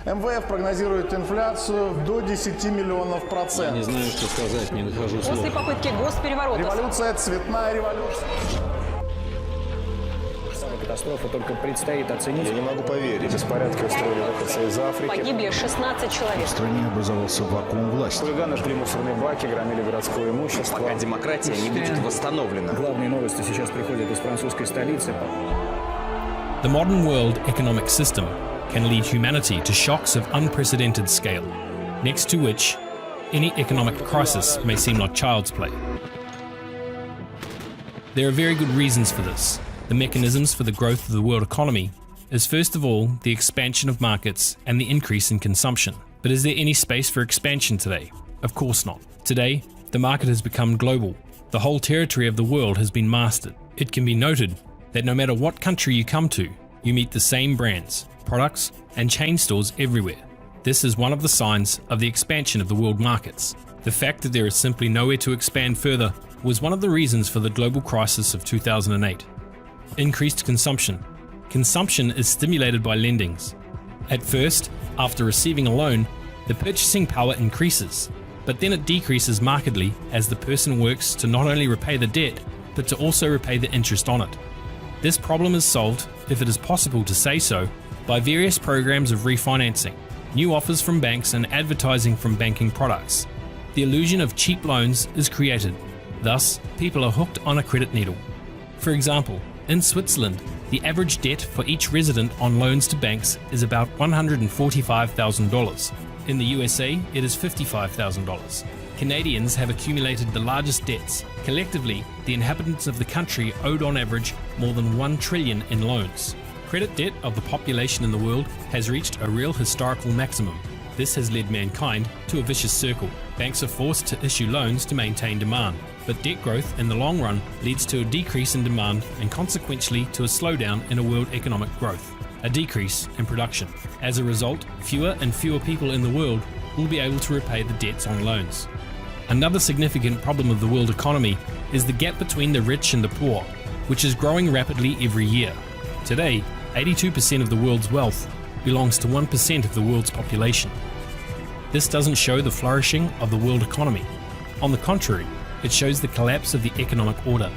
МВФ прогнозирует инфляцию до 10 миллионов процентов. Не знаю, что сказать, не нахожу слов. После попытки госпереворота. Революция, цветная революция. Катастрофа только предстоит оценить. Я не могу поверить. Беспорядки устроили выходцы из Африки. Погибли 16 человек. В стране образовался вакуум власти. Хулиганы жгли мусорные баки, громили городское имущество. Пока демократия не будет восстановлена. Главные новости сейчас приходят из французской столицы. The modern world economic system can lead humanity to shocks of unprecedented scale, next to which any economic crisis may seem like child's play. There are very good reasons for this. The mechanisms for the growth of the world economy is first of all the expansion of markets and the increase in consumption. But is there any space for expansion today? Of course not. Today, the market has become global. The whole territory of the world has been mastered. It can be noted that no matter what country you come to, you meet the same brands, products, and chain stores everywhere. This is one of the signs of the expansion of the world markets. The fact that there is simply nowhere to expand further was one of the reasons for the global crisis of 2008. Increased consumption. Consumption is stimulated by lendings. At first, after receiving a loan, the purchasing power increases, but then it decreases markedly as the person works to not only repay the debt, but to also repay the interest on it. This problem is solved, if it is possible to say so, by various programs of refinancing, new offers from banks and advertising from banking products. The illusion of cheap loans is created. Thus, people are hooked on a credit needle. For example, in Switzerland, the average debt for each resident on loans to banks is about $145,000. In the USA, it is $55,000. Canadians have accumulated the largest debts. Collectively, the inhabitants of the country owed on average more than $1 trillion in loans. Credit debt of the population in the world has reached a real historical maximum. This has led mankind to a vicious circle. Banks are forced to issue loans to maintain demand, but debt growth in the long run leads to a decrease in demand and consequently to a slowdown in a world economic growth, a decrease in production. As a result, fewer and fewer people in the world will be able to repay the debts on loans. Another significant problem of the world economy is the gap between the rich and the poor, which is growing rapidly every year. Today, 82% of the world's wealth belongs to 1% of the world's population. This doesn't show the flourishing of the world economy. On the contrary, it shows the collapse of the economic order.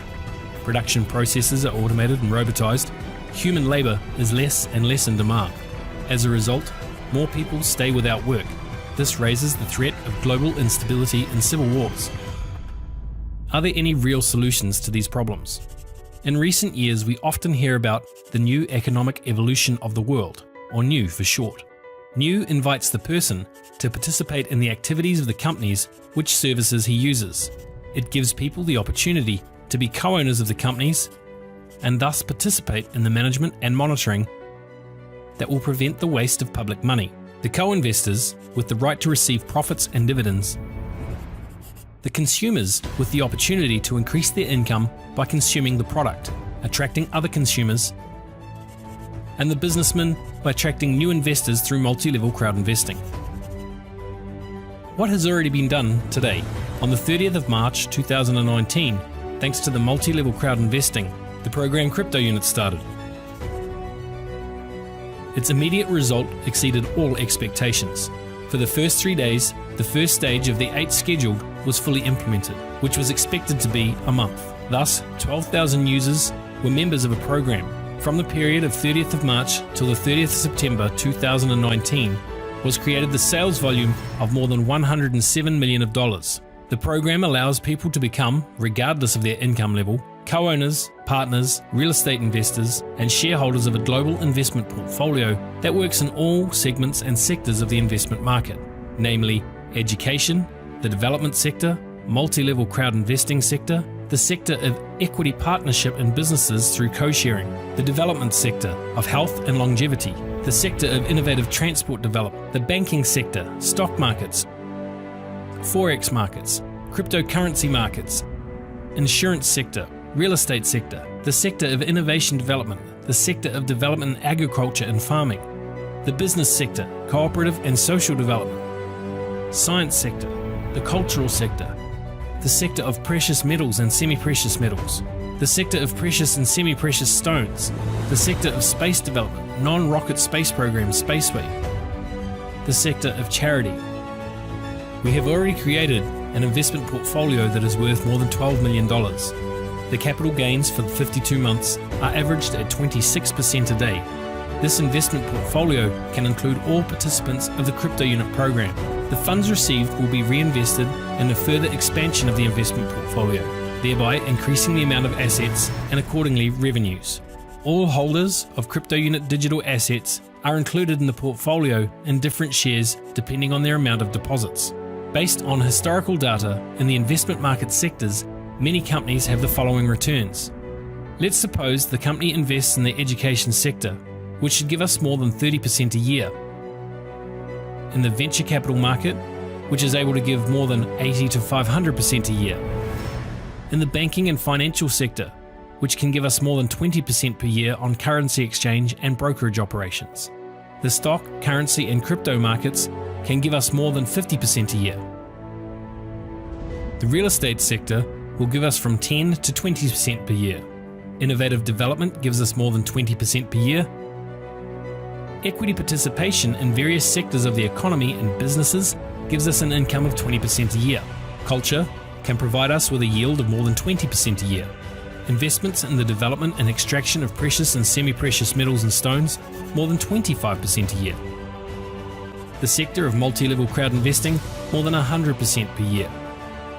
Production processes are automated and robotized. Human labor is less and less in demand. As a result, more people stay without work. This raises the threat of global instability and civil wars. Are there any real solutions to these problems? In recent years, we often hear about the new economic evolution of the world, or NEW for short. NEW invites the person to participate in the activities of the companies which services he uses. It gives people the opportunity to be co-owners of the companies and thus participate in the management and monitoring that will prevent the waste of public money. The co-investors with the right to receive profits and dividends. The consumers with the opportunity to increase their income by consuming the product, attracting other consumers. And the businessmen by attracting new investors through multi-level crowd investing. What has already been done today? On the 30th of March 2019, thanks to the multi-level crowd investing, the program Crypto Unit started. Its immediate result exceeded all expectations. For the first 3 days, the first stage of the 8 scheduled was fully implemented, which was expected to be a month. Thus, 12,000 users were members of a program. From the period of 30th of March till the 30th of September 2019 was created the sales volume of more than $107 million. The program allows people to become, regardless of their income level, co-owners, partners, real estate investors, and shareholders of a global investment portfolio that works in all segments and sectors of the investment market, namely education, the development sector, multi-level crowd investing sector, the sector of equity partnership in businesses through co-sharing, the development sector of health and longevity, the sector of innovative transport development, the banking sector, stock markets, forex markets, cryptocurrency markets, insurance sector, real estate sector, the sector of innovation development, the sector of development in agriculture and farming, the business sector, cooperative and social development, science sector, the cultural sector, the sector of precious metals and semi-precious metals, the sector of precious and semi-precious stones, the sector of space development, non-rocket space program Spaceway, the sector of charity. We have already created an investment portfolio that is worth more than $12 million. The capital gains for the 52 months are averaged at 26% a day. This investment portfolio can include all participants of the crypto unit program. The funds received will be reinvested in the further expansion of the investment portfolio, thereby increasing the amount of assets and accordingly revenues. All holders of crypto unit digital assets are included in the portfolio in different shares depending on their amount of deposits. Based on historical data in the investment market sectors, many companies have the following returns. Let's suppose the company invests in the education sector, which should give us more than 30% a year. In the venture capital market, which is able to give more than 80 to 500% a year. In the banking and financial sector, which can give us more than 20% per year on currency exchange and brokerage operations. The stock, currency and crypto markets can give us more than 50% a year. The real estate sector will give us from 10 to 20% per year. Innovative development gives us more than 20% per year. Equity participation in various sectors of the economy and businesses gives us an income of 20% a year. Culture can provide us with a yield of more than 20% a year. Investments in the development and extraction of precious and semi-precious metals and stones, more than 25% a year. The sector of multi-level crowd investing, more than 100% per year.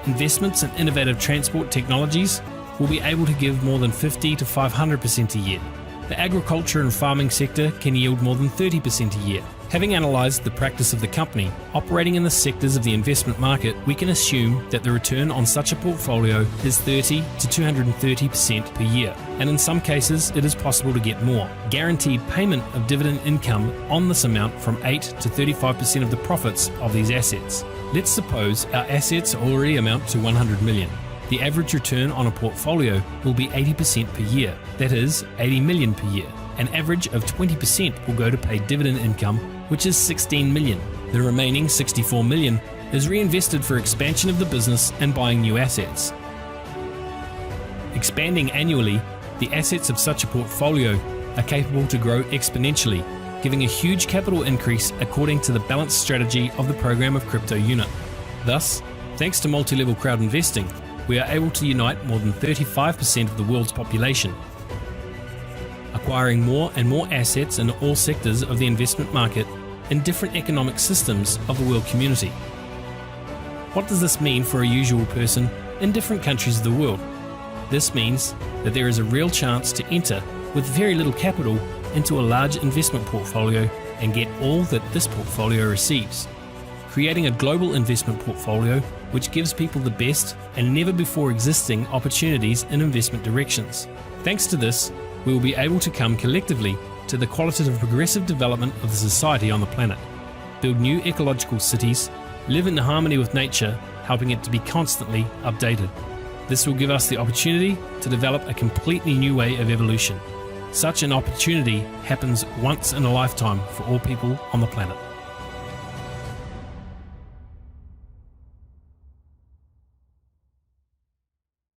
Investments in innovative transport technologies will be able to give more than 50 to 500% a year. The agriculture and farming sector can yield more than 30% a year. Having analysed the practice of the company operating in the sectors of the investment market, we can assume that the return on such a portfolio is 30 to 230% per year, and in some cases it is possible to get more. Guaranteed payment of dividend income on this amount from 8 to 35% of the profits of these assets. Let's suppose our assets already amount to 100 million. The average return on a portfolio will be 80% per year, that is 80 million per year. An average of 20% will go to pay dividend income, which is 16 million. The remaining 64 million is reinvested for expansion of the business and buying new assets. Expanding annually, the assets of such a portfolio are capable to grow exponentially, giving a huge capital increase according to the balanced strategy of the program of crypto unit. Thus, thanks to multi-level crowd investing, we are able to unite more than 35% of the world's population, acquiring more and more assets in all sectors of the investment market in different economic systems of the world community. What does this mean for a usual person in different countries of the world? This means that there is a real chance to enter with very little capital into a large investment portfolio and get all that this portfolio receives, creating a global investment portfolio which gives people the best and never before existing opportunities in investment directions. Thanks to this, we will be able to come collectively to the qualitative progressive development of the society on the planet, build new ecological cities, live in harmony with nature, helping it to be constantly updated. This will give us the opportunity to develop a completely new way of evolution. Such an opportunity happens once in a lifetime for all people on the planet.